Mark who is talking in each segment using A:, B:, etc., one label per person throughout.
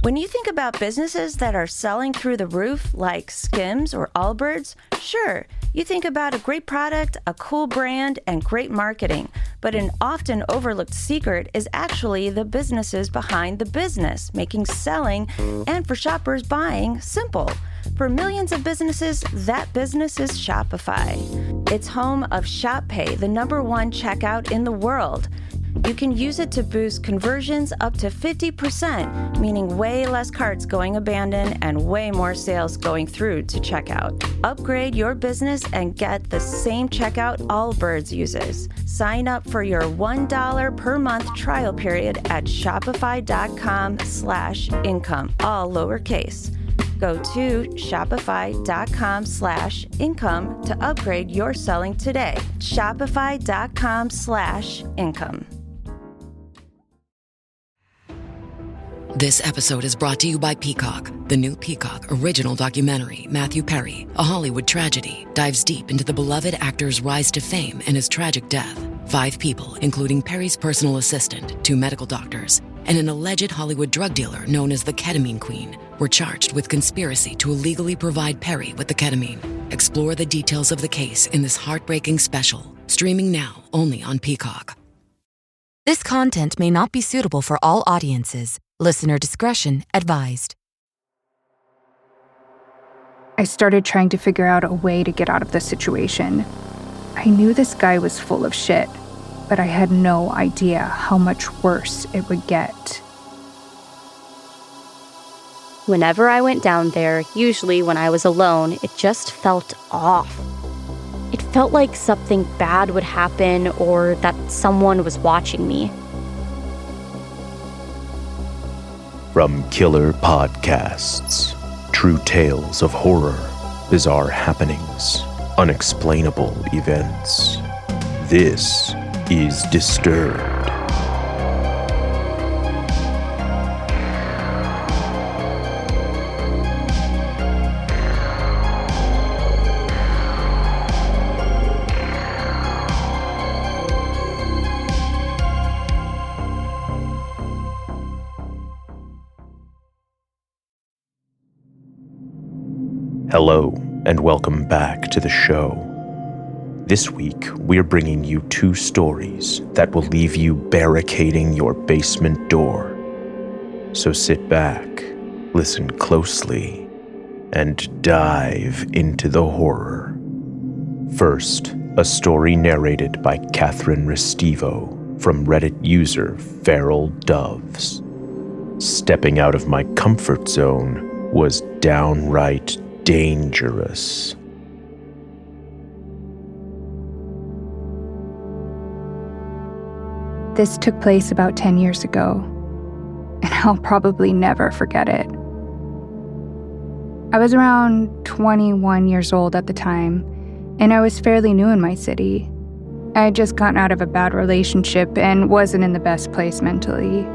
A: When you think about businesses that are selling through the roof, like Skims or Allbirds, sure, you think about a great product, a cool brand, and great marketing. But an often overlooked secret is actually the businesses behind the business, making selling and for shoppers buying simple. For millions of businesses, that business is Shopify. It's home of Shop Pay, the #1 checkout in the world. You can use it to boost conversions up to 50%, meaning way less carts going abandoned and way more sales going through to checkout. Upgrade your business and get the same checkout Allbirds uses. Sign up for your $1 per month trial period at shopify.com/income, all lowercase. Go to shopify.com/income to upgrade your selling today. Shopify.com/income.
B: This episode is brought to you by Peacock. The new Peacock original documentary, Matthew Perry, A Hollywood Tragedy, dives deep into the beloved actor's rise to fame and his tragic death. 5 people, including Perry's personal assistant, 2 medical doctors, and an alleged Hollywood drug dealer known as the Ketamine Queen, were charged with conspiracy to illegally provide Perry with the ketamine. Explore the details of the case in this heartbreaking special, streaming now only on Peacock.
C: This content may not be suitable for all audiences. Listener discretion advised.
D: I started trying to figure out a way to get out of the situation. I knew this guy was full of shit, but I had no idea how much worse it would get.
E: Whenever I went down there, usually when I was alone, it just felt off. It felt like something bad would happen or that someone was watching me.
F: From killer podcasts, true tales of horror, bizarre happenings, unexplainable events. This is Disturbed. Hello, and welcome back to the show. This week, we're bringing you 2 stories that will leave you barricading your basement door. So sit back, listen closely, and dive into the horror. First, a story narrated by Catherine Restivo from Reddit user Feral Doves. Stepping out of my comfort zone was downright dangerous.
D: This took place about 10 years ago, and I'll probably never forget it. I was around 21 years old at the time, and I was fairly new in my city. I had just gotten out of a bad relationship and wasn't in the best place mentally.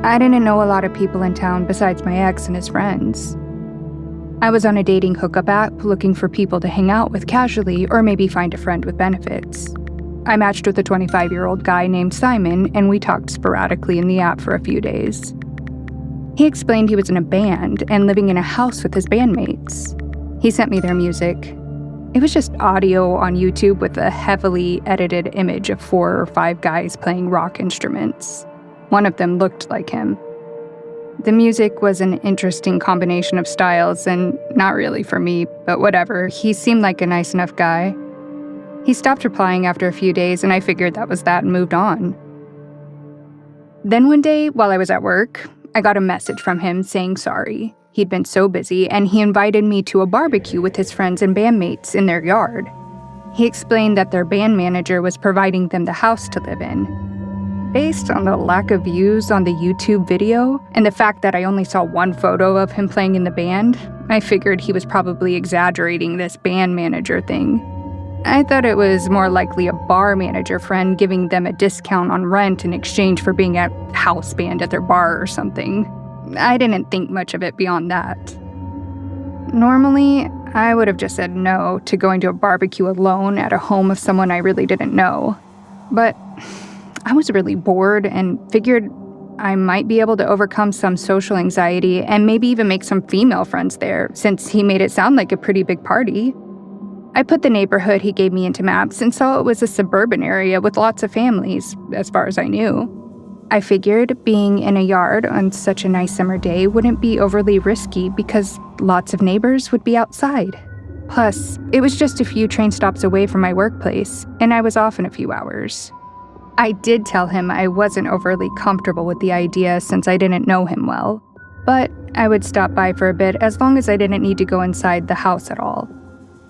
D: I didn't know a lot of people in town besides my ex and his friends. I was on a dating hookup app looking for people to hang out with casually or maybe find a friend with benefits. I matched with a 25-year-old guy named Simon, and we talked sporadically in the app for a few days. He explained he was in a band and living in a house with his bandmates. He sent me their music. It was just audio on YouTube with a heavily edited image of 4 or 5 guys playing rock instruments. One of them looked like him. The music was an interesting combination of styles and not really for me, but whatever. He seemed like a nice enough guy. He stopped replying after a few days, and I figured that was that and moved on. Then one day, while I was at work, I got a message from him saying sorry. He'd been so busy, and he invited me to a barbecue with his friends and bandmates in their yard. He explained that their band manager was providing them the house to live in. Based on the lack of views on the YouTube video and the fact that I only saw one photo of him playing in the band, I figured he was probably exaggerating this band manager thing. I thought it was more likely a bar manager friend giving them a discount on rent in exchange for being a house band at their bar or something. I didn't think much of it beyond that. Normally, I would have just said no to going to a barbecue alone at a home of someone I really didn't know. But I was really bored and figured I might be able to overcome some social anxiety and maybe even make some female friends there, since he made it sound like a pretty big party. I put the neighborhood he gave me into maps and saw it was a suburban area with lots of families, as far as I knew. I figured being in a yard on such a nice summer day wouldn't be overly risky because lots of neighbors would be outside. Plus, it was just a few train stops away from my workplace, and I was off in a few hours. I did tell him I wasn't overly comfortable with the idea since I didn't know him well, but I would stop by for a bit as long as I didn't need to go inside the house at all.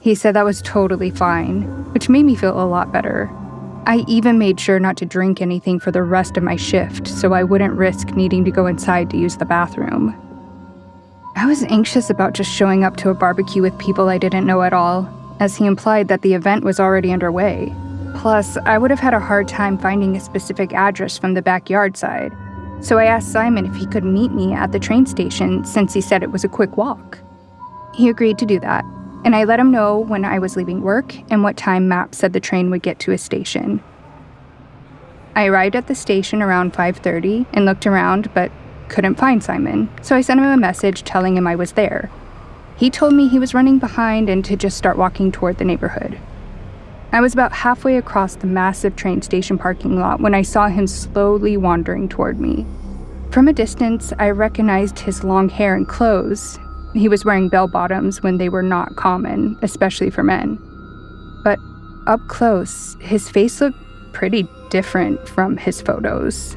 D: He said that was totally fine, which made me feel a lot better. I even made sure not to drink anything for the rest of my shift so I wouldn't risk needing to go inside to use the bathroom. I was anxious about just showing up to a barbecue with people I didn't know at all, as he implied that the event was already underway. Plus, I would have had a hard time finding a specific address from the backyard side, so I asked Simon if he could meet me at the train station since he said it was a quick walk. He agreed to do that, and I let him know when I was leaving work and what time Maps said the train would get to his station. I arrived at the station around 5:30 and looked around, but couldn't find Simon, so I sent him a message telling him I was there. He told me he was running behind and to just start walking toward the neighborhood. I was about halfway across the massive train station parking lot when I saw him slowly wandering toward me. From a distance, I recognized his long hair and clothes. He was wearing bell-bottoms when they were not common, especially for men. But up close, his face looked pretty different from his photos.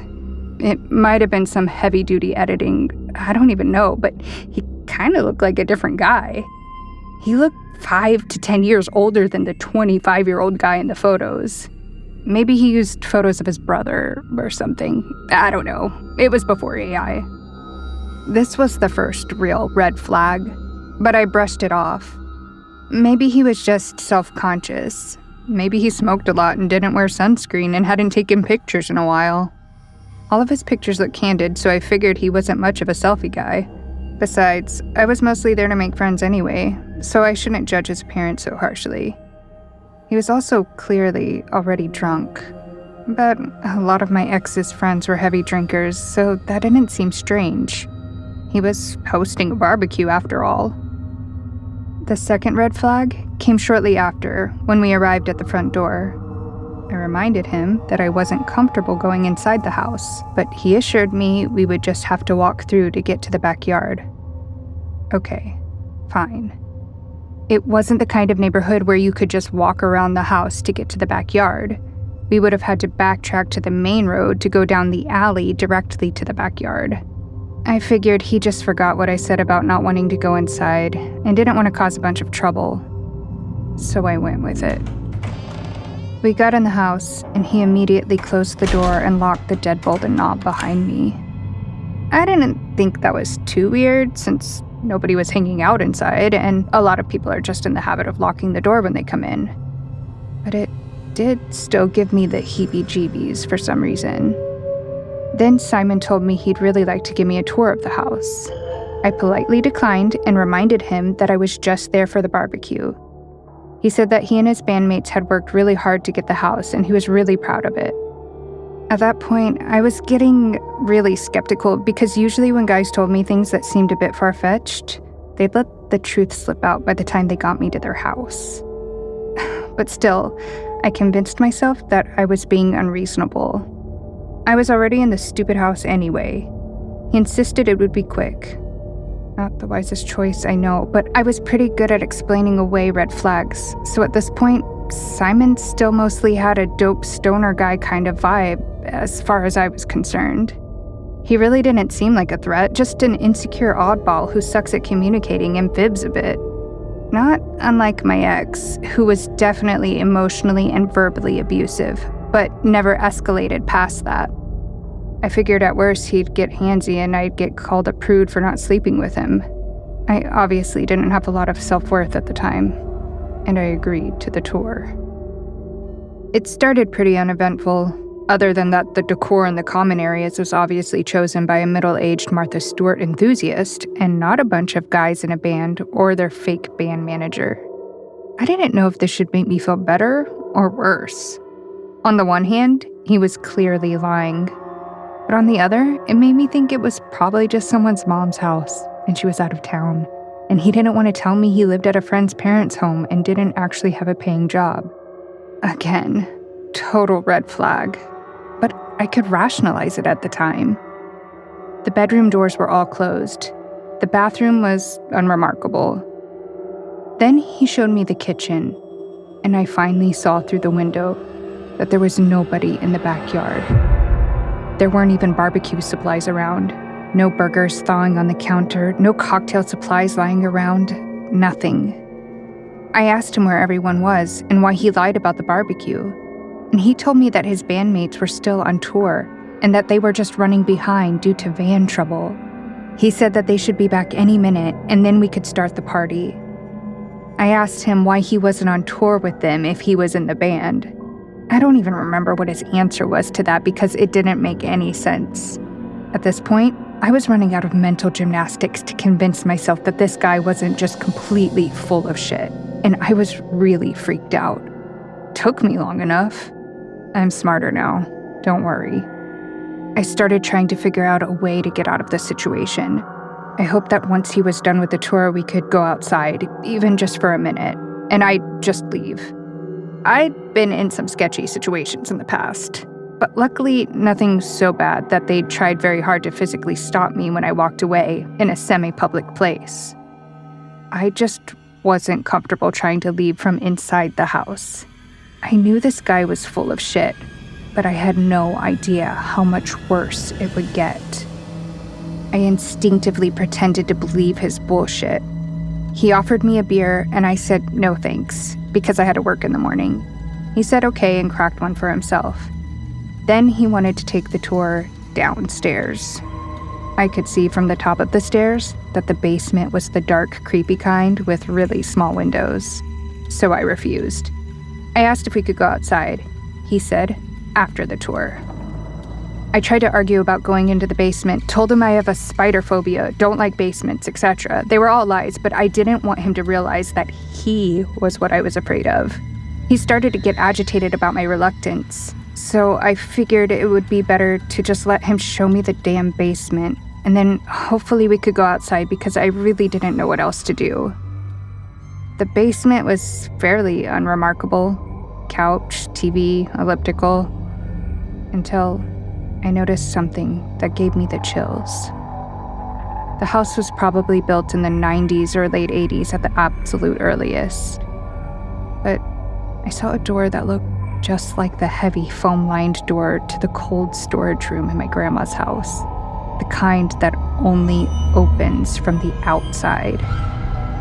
D: It might have been some heavy-duty editing, I don't even know, but he kind of looked like a different guy. He looked 5 to 10 years older than the 25-year-old guy in the photos. Maybe he used photos of his brother or something. I don't know. It was before AI. This was the first real red flag, but I brushed it off. Maybe he was just self-conscious. Maybe he smoked a lot and didn't wear sunscreen and hadn't taken pictures in a while. All of his pictures looked candid, so I figured he wasn't much of a selfie guy. Besides, I was mostly there to make friends anyway, so I shouldn't judge his appearance so harshly. He was also clearly already drunk. But a lot of my ex's friends were heavy drinkers, so that didn't seem strange. He was hosting a barbecue after all. The second red flag came shortly after, when we arrived at the front door. I reminded him that I wasn't comfortable going inside the house, but he assured me we would just have to walk through to get to the backyard. Okay, fine. It wasn't the kind of neighborhood where you could just walk around the house to get to the backyard. We would have had to backtrack to the main road to go down the alley directly to the backyard. I figured he just forgot what I said about not wanting to go inside and didn't want to cause a bunch of trouble. So I went with it. We got in the house, and he immediately closed the door and locked the deadbolt and knob behind me. I didn't think that was too weird, since nobody was hanging out inside, and a lot of people are just in the habit of locking the door when they come in. But it did still give me the heebie-jeebies for some reason. Then Simon told me he'd really like to give me a tour of the house. I politely declined and reminded him that I was just there for the barbecue. He said that he and his bandmates had worked really hard to get the house, and he was really proud of it. At that point, I was getting really skeptical because usually when guys told me things that seemed a bit far-fetched, they'd let the truth slip out by the time they got me to their house. But still, I convinced myself that I was being unreasonable. I was already in the stupid house anyway. He insisted it would be quick. Not the wisest choice, I know, but I was pretty good at explaining away red flags, so at this point, Simon still mostly had a dope stoner guy kind of vibe, as far as I was concerned. He really didn't seem like a threat, just an insecure oddball who sucks at communicating and fibs a bit. Not unlike my ex, who was definitely emotionally and verbally abusive, but never escalated past that. I figured at worst he'd get handsy and I'd get called a prude for not sleeping with him. I obviously didn't have a lot of self-worth at the time, and I agreed to the tour. It started pretty uneventful, other than that the decor in the common areas was obviously chosen by a middle-aged Martha Stewart enthusiast and not a bunch of guys in a band or their fake band manager. I didn't know if this should make me feel better or worse. On the one hand, he was clearly lying. But on the other, it made me think it was probably just someone's mom's house, and she was out of town. And he didn't want to tell me he lived at a friend's parents' home and didn't actually have a paying job. Again, total red flag. But I could rationalize it at the time. The bedroom doors were all closed. The bathroom was unremarkable. Then he showed me the kitchen, and I finally saw through the window that there was nobody in the backyard. There weren't even barbecue supplies around. No burgers thawing on the counter, no cocktail supplies lying around, nothing. I asked him where everyone was and why he lied about the barbecue. And he told me that his bandmates were still on tour and that they were just running behind due to van trouble. He said that they should be back any minute and then we could start the party. I asked him why he wasn't on tour with them if he was in the band. I don't even remember what his answer was to that because it didn't make any sense. At this point, I was running out of mental gymnastics to convince myself that this guy wasn't just completely full of shit, and I was really freaked out. Took me long enough. I'm smarter now, don't worry. I started trying to figure out a way to get out of the situation. I hoped that once he was done with the tour, we could go outside, even just for a minute, and I'd just leave. I'd been in some sketchy situations in the past, but luckily nothing so bad that they tried very hard to physically stop me when I walked away in a semi-public place. I just wasn't comfortable trying to leave from inside the house. I knew this guy was full of shit, but I had no idea how much worse it would get. I instinctively pretended to believe his bullshit. He offered me a beer, and I said no thanks, because I had to work in the morning. He said okay and cracked one for himself. Then he wanted to take the tour downstairs. I could see from the top of the stairs that the basement was the dark, creepy kind with really small windows. So I refused. I asked if we could go outside. He said, after the tour. I tried to argue about going into the basement, told him I have a spider phobia, don't like basements, etc. They were all lies, but I didn't want him to realize that he was what I was afraid of. He started to get agitated about my reluctance, so I figured it would be better to just let him show me the damn basement, and then hopefully we could go outside because I really didn't know what else to do. The basement was fairly unremarkable. Couch, TV, elliptical, until I noticed something that gave me the chills. The house was probably built in the 90s or late 80s at the absolute earliest. But I saw a door that looked just like the heavy foam-lined door to the cold storage room in my grandma's house. The kind that only opens from the outside.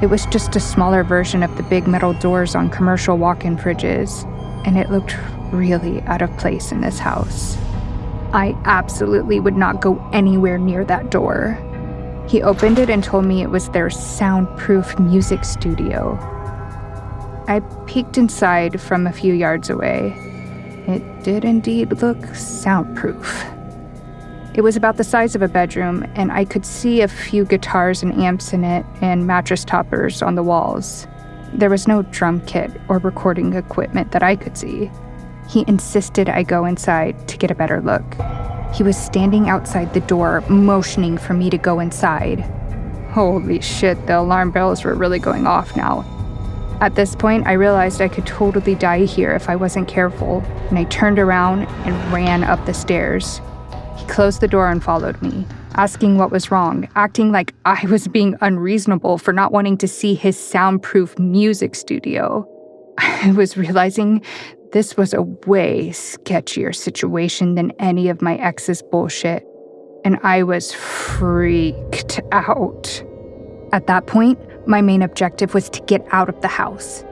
D: It was just a smaller version of the big metal doors on commercial walk-in fridges, and it looked really out of place in this house. I absolutely would not go anywhere near that door. He opened it and told me it was their soundproof music studio. I peeked inside from a few yards away. It did indeed look soundproof. It was about the size of a bedroom, and I could see a few guitars and amps in it and mattress toppers on the walls. There was no drum kit or recording equipment that I could see. He insisted I go inside to get a better look. He was standing outside the door, motioning for me to go inside. Holy shit, the alarm bells were really going off now. At this point, I realized I could totally die here if I wasn't careful, and I turned around and ran up the stairs. He closed the door and followed me, asking what was wrong, acting like I was being unreasonable for not wanting to see his soundproof music studio. I was realizing this was a way sketchier situation than any of my ex's bullshit, and I was freaked out. At that point, my main objective was to get out of the house.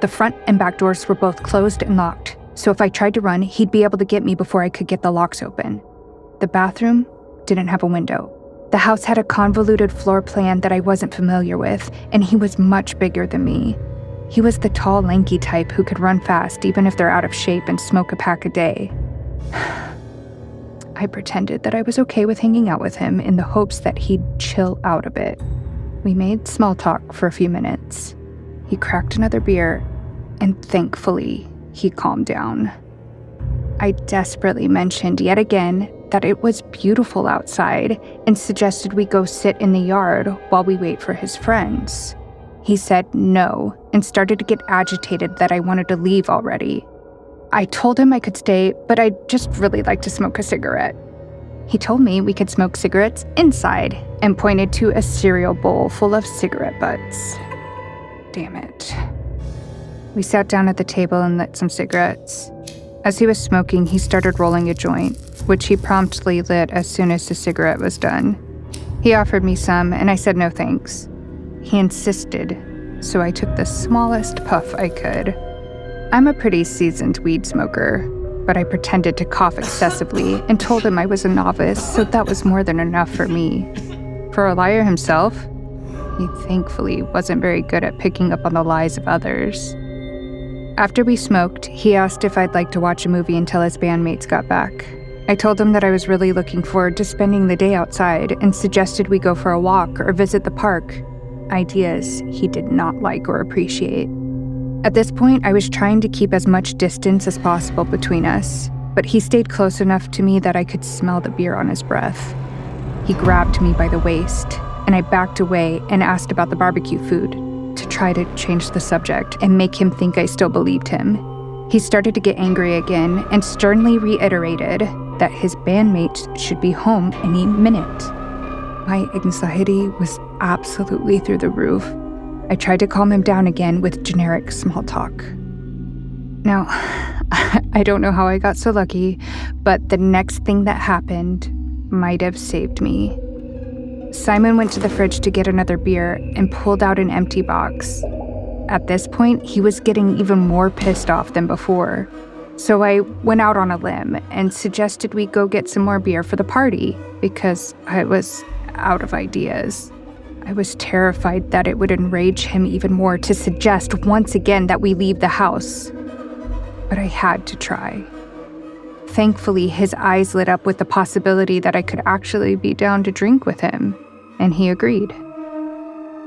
D: The front and back doors were both closed and locked, so if I tried to run, he'd be able to get me before I could get the locks open. The bathroom didn't have a window. The house had a convoluted floor plan that I wasn't familiar with, and he was much bigger than me. He was the tall, lanky type who could run fast even if they're out of shape and smoke a pack a day. I pretended that I was okay with hanging out with him in the hopes that he'd chill out a bit. We made small talk for a few minutes. He cracked another beer, and thankfully, he calmed down. I desperately mentioned yet again that it was beautiful outside and suggested we go sit in the yard while we wait for his friends. He said no and started to get agitated that I wanted to leave already. I told him I could stay, but I'd just really like to smoke a cigarette. He told me we could smoke cigarettes inside and pointed to a cereal bowl full of cigarette butts. Damn it. We sat down at the table and lit some cigarettes. As he was smoking, he started rolling a joint, which he promptly lit as soon as the cigarette was done. He offered me some, and I said no thanks. He insisted, so I took the smallest puff I could. I'm a pretty seasoned weed smoker, but I pretended to cough excessively and told him I was a novice, so that was more than enough for me. For a liar himself, he thankfully wasn't very good at picking up on the lies of others. After we smoked, he asked if I'd like to watch a movie until his bandmates got back. I told him that I was really looking forward to spending the day outside and suggested we go for a walk or visit the park. Ideas he did not like or appreciate. At this point, I was trying to keep as much distance as possible between us, but he stayed close enough to me that I could smell the beer on his breath. He grabbed me by the waist, and I backed away and asked about the barbecue food to try to change the subject and make him think I still believed him. He started to get angry again and sternly reiterated that his bandmates should be home any minute. My anxiety was absolutely through the roof. I tried to calm him down again with generic small talk. Now, I don't know how I got so lucky, but the next thing that happened might have saved me. Simon went to the fridge to get another beer and pulled out an empty box. At this point, he was getting even more pissed off than before. So I went out on a limb and suggested we go get some more beer for the party because I was out of ideas. I was terrified that it would enrage him even more to suggest once again that we leave the house. But I had to try. Thankfully, his eyes lit up with the possibility that I could actually be down to drink with him, and he agreed.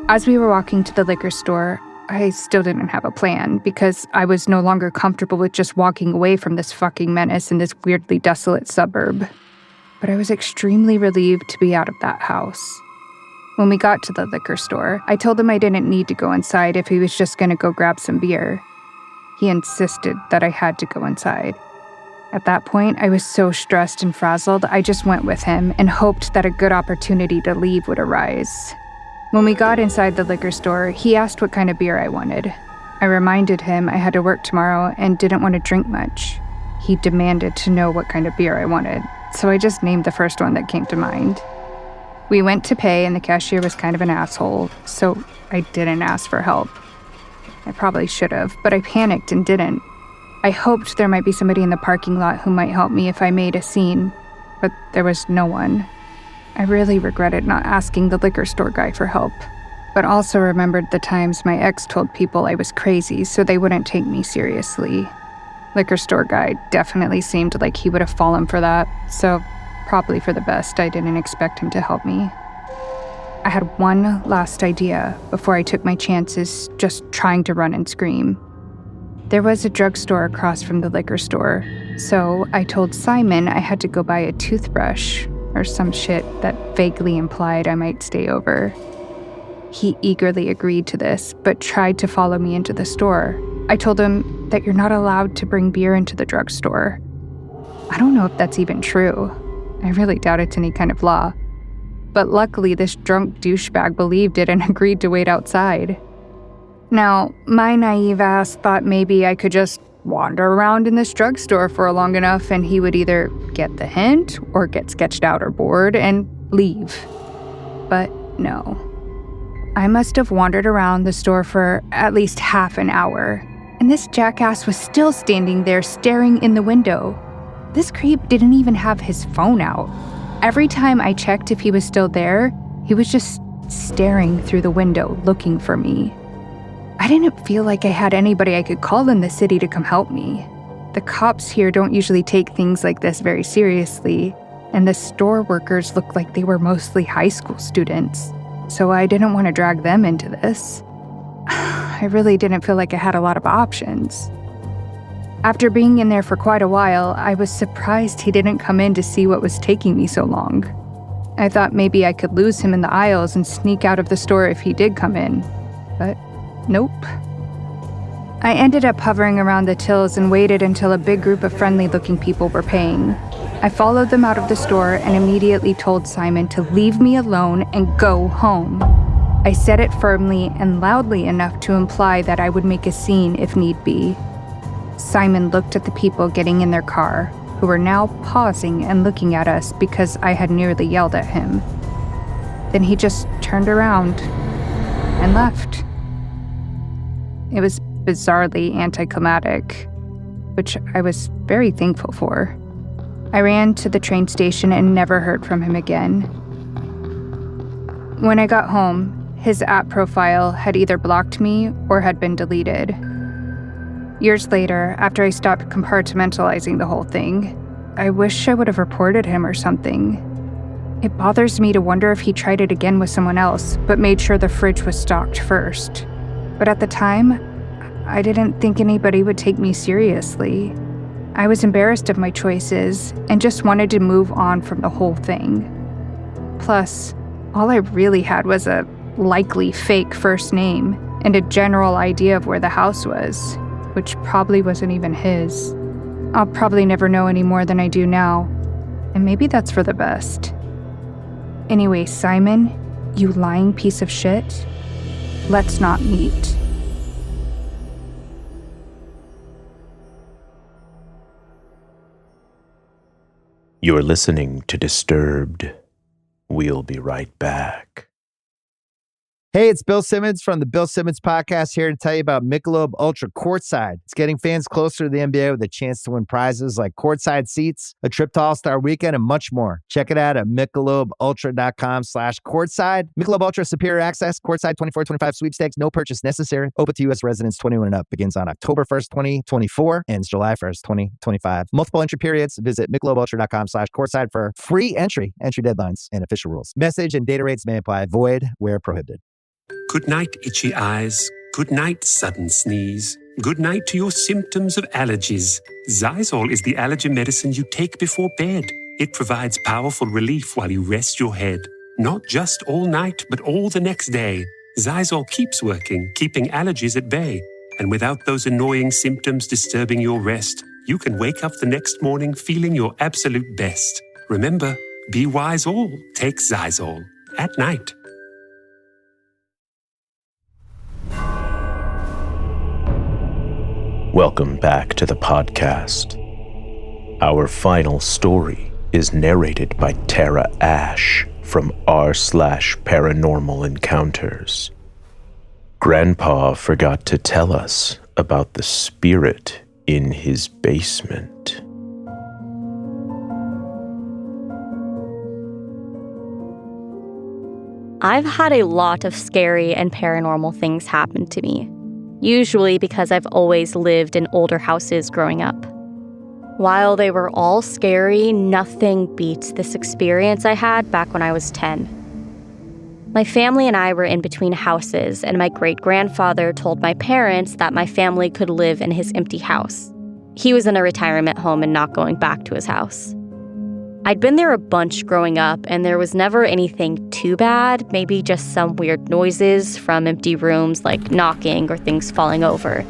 D: As we were walking to the liquor store, I still didn't have a plan because I was no longer comfortable with just walking away from this fucking menace in this weirdly desolate suburb. But I was extremely relieved to be out of that house. When we got to the liquor store, I told him I didn't need to go inside if he was just going to go grab some beer. He insisted that I had to go inside. At that point, I was so stressed and frazzled, I just went with him and hoped that a good opportunity to leave would arise. When we got inside the liquor store, he asked what kind of beer I wanted. I reminded him I had to work tomorrow and didn't want to drink much. He demanded to know what kind of beer I wanted, so I just named the first one that came to mind. We went to pay and the cashier was kind of an asshole, so I didn't ask for help. I probably should have, but I panicked and didn't. I hoped there might be somebody in the parking lot who might help me if I made a scene, but there was no one. I really regretted not asking the liquor store guy for help, but also remembered the times my ex told people I was crazy so they wouldn't take me seriously. Liquor store guy definitely seemed like he would have fallen for that, so probably for the best I didn't expect him to help me. I had one last idea before I took my chances just trying to run and scream. There was a drugstore across from the liquor store, so I told Simon I had to go buy a toothbrush or some shit that vaguely implied I might stay over. He eagerly agreed to this, but tried to follow me into the store. I told him that you're not allowed to bring beer into the drugstore. I don't know if that's even true. I really doubt it's any kind of law. But luckily, this drunk douchebag believed it and agreed to wait outside. Now, my naive ass thought maybe I could just wander around in this drugstore for long enough and he would either get the hint or get sketched out or bored and leave. But no. I must have wandered around the store for at least half an hour, and this jackass was still standing there staring in the window. This creep didn't even have his phone out. Every time I checked if he was still there, he was just staring through the window looking for me. I didn't feel like I had anybody I could call in the city to come help me. The cops here don't usually take things like this very seriously, and the store workers looked like they were mostly high school students, so I didn't want to drag them into this. I really didn't feel like I had a lot of options. After being in there for quite a while, I was surprised he didn't come in to see what was taking me so long. I thought maybe I could lose him in the aisles and sneak out of the store if he did come in, but nope. I ended up hovering around the tills and waited until a big group of friendly-looking people were paying. I followed them out of the store and immediately told Simon to leave me alone and go home. I said it firmly and loudly enough to imply that I would make a scene if need be. Simon looked at the people getting in their car, who were now pausing and looking at us because I had nearly yelled at him. Then he just turned around and left. It was bizarrely anticlimactic, which I was very thankful for. I ran to the train station and never heard from him again. When I got home, his app profile had either blocked me or had been deleted. Years later, after I stopped compartmentalizing the whole thing, I wish I would have reported him or something. It bothers me to wonder if he tried it again with someone else, but made sure the fridge was stocked first. But at the time, I didn't think anybody would take me seriously. I was embarrassed of my choices and just wanted to move on from the whole thing. Plus, all I really had was a likely fake first name and a general idea of where the house was, which probably wasn't even his. I'll probably never know any more than I do now, and maybe that's for the best. Anyway, Simon, you lying piece of shit, let's not meet.
F: You're listening to Disturbed. We'll be right back.
G: Hey, it's Bill Simmons from the Bill Simmons Podcast here to tell you about Michelob Ultra Courtside. It's getting fans closer to the NBA with a chance to win prizes like courtside seats, a trip to All-Star Weekend, and much more. Check it out at MichelobUltra.com/courtside. Michelob Ultra Superior Access, Courtside 24-25 sweepstakes, no purchase necessary. Open to U.S. residents 21 and up. Begins on October 1st, 2024, ends July 1st, 2025. Multiple entry periods. Visit MichelobUltra.com/courtside for free entry deadlines, and official rules. Message and data rates may apply. Void where prohibited.
H: Good night, itchy eyes. Good night, sudden sneeze. Good night to your symptoms of allergies. Xyzal is the allergy medicine you take before bed. It provides powerful relief while you rest your head. Not just all night, but all the next day. Xyzal keeps working, keeping allergies at bay. And without those annoying symptoms disturbing your rest, you can wake up the next morning feeling your absolute best. Remember, be wise all. Take Xyzal. At night.
F: Welcome back to the podcast. Our final story is narrated by Terra Ashe from r/Paranormal Encounters. Grandpa forgot to tell us about the spirit in his basement.
E: I've had a lot of scary and paranormal things happen to me. Usually because I've always lived in older houses growing up. While they were all scary, nothing beats this experience I had back when I was 10. My family and I were in between houses, and my great-grandfather told my parents that my family could live in his empty house. He was in a retirement home and not going back to his house. I'd been there a bunch growing up, and there was never anything too bad, maybe just some weird noises from empty rooms like knocking or things falling over.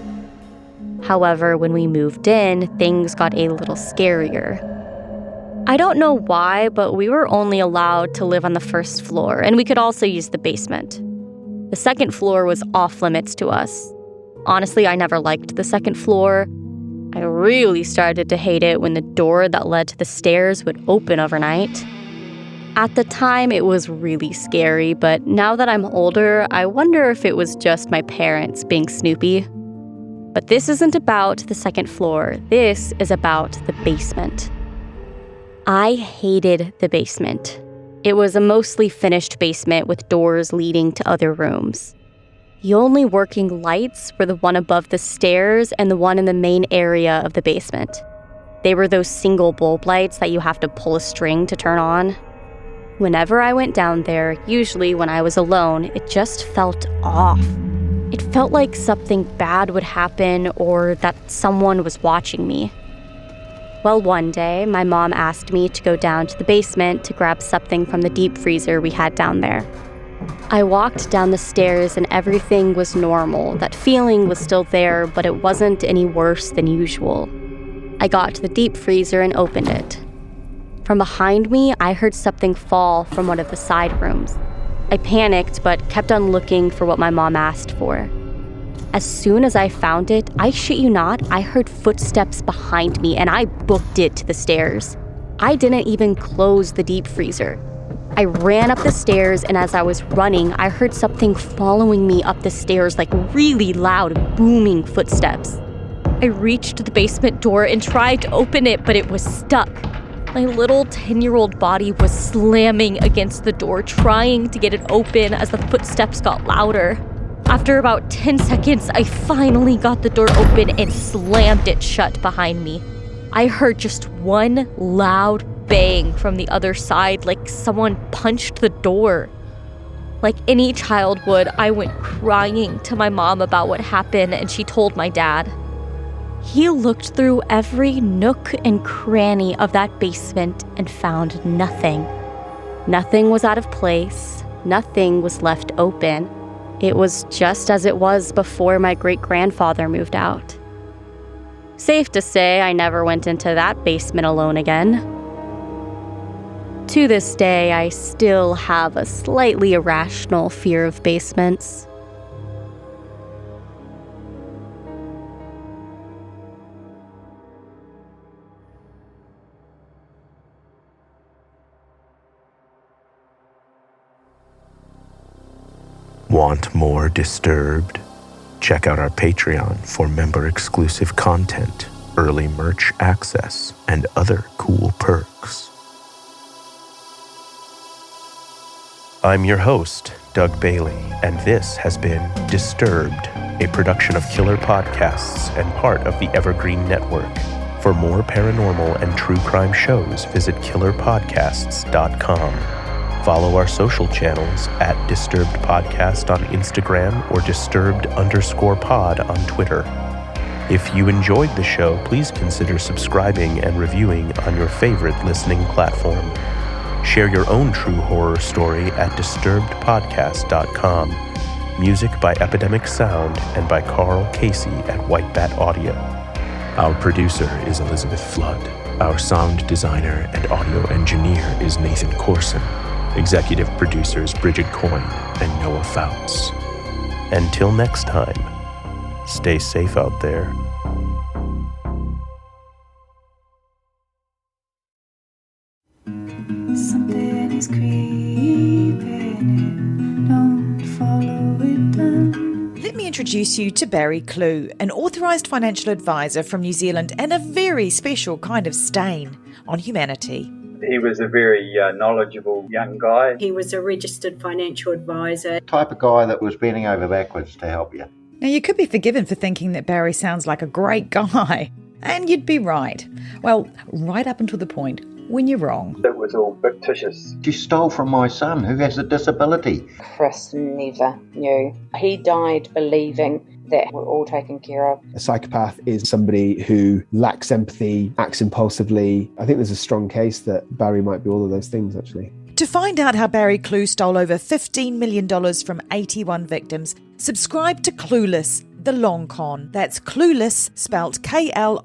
E: However, when we moved in, things got a little scarier. I don't know why, but we were only allowed to live on the first floor, and we could also use the basement. The second floor was off limits to us. Honestly, I never liked the second floor. I really started to hate it when the door that led to the stairs would open overnight. At the time, it was really scary, but now that I'm older, I wonder if it was just my parents being snoopy. But this isn't about the second floor. This is about the basement. I hated the basement. It was a mostly finished basement with doors leading to other rooms. The only working lights were the one above the stairs and the one in the main area of the basement. They were those single bulb lights that you have to pull a string to turn on. Whenever I went down there, usually when I was alone, it just felt off. It felt like something bad would happen or that someone was watching me. Well, one day, my mom asked me to go down to the basement to grab something from the deep freezer we had down there. I walked down the stairs and everything was normal. That feeling was still there, but it wasn't any worse than usual. I got to the deep freezer and opened it. From behind me, I heard something fall from one of the side rooms. I panicked, but kept on looking for what my mom asked for. As soon as I found it, I shit you not, I heard footsteps behind me and I booked it to the stairs. I didn't even close the deep freezer. I ran up the stairs, and as I was running, I heard something following me up the stairs, like really loud, booming footsteps. I reached the basement door and tried to open it, but it was stuck. My little 10-year-old body was slamming against the door, trying to get it open as the footsteps got louder. After about 10 seconds, I finally got the door open and slammed it shut behind me. I heard just one loud bang from the other side, like someone punched the door. Like any child would, I went crying to my mom about what happened, and she told my dad. He looked through every nook and cranny of that basement and found nothing. Nothing was out of place. Nothing was left open. It was just as it was before my great-grandfather moved out. Safe to say, I never went into that basement alone again. To this day, I still have a slightly irrational fear of basements.
F: Want more Disturbed? Check out our Patreon for member-exclusive content, early merch access, and other cool perks. I'm your host, Doug Bailey, and this has been Disturbed, a production of Killer Podcasts and part of the Evergreen Network. For more paranormal and true crime shows, visit killerpodcasts.com. Follow our social channels at Disturbed Podcast on Instagram or Disturbed_pod on Twitter. If you enjoyed the show, please consider subscribing and reviewing on your favorite listening platform. Share your own true horror story at disturbedpodcast.com. Music by Epidemic Sound and by Carl Casey at White Bat Audio. Our producer is Elizabeth Flood. Our sound designer and audio engineer is Nathan Corson. Executive producers Bridget Coyne and Noah Fouts. Until next time, stay safe out there.
I: Something is creeping, don't follow it down.
J: Let me introduce you to Barry Clue, an authorised financial advisor from New Zealand and a very special kind of stain on humanity.
K: He was a very knowledgeable young guy.
L: He was a registered financial advisor.
M: Type of guy that was bending over backwards to help you.
J: Now, you could be forgiven for thinking that Barry sounds like a great guy, and you'd be right. Well, right up until the point when you're wrong.
K: It was all fictitious.
M: She stole from my son who has a disability.
L: Chris never knew. He died believing that we're all taken care of.
N: A psychopath is somebody who lacks empathy, acts impulsively. I think there's a strong case that Barry might be all of those things, actually.
J: To find out how Barry Clue stole over $15 million from 81 victims, subscribe to Clueless, The Long Con. That's Clueless, spelt Klooghless.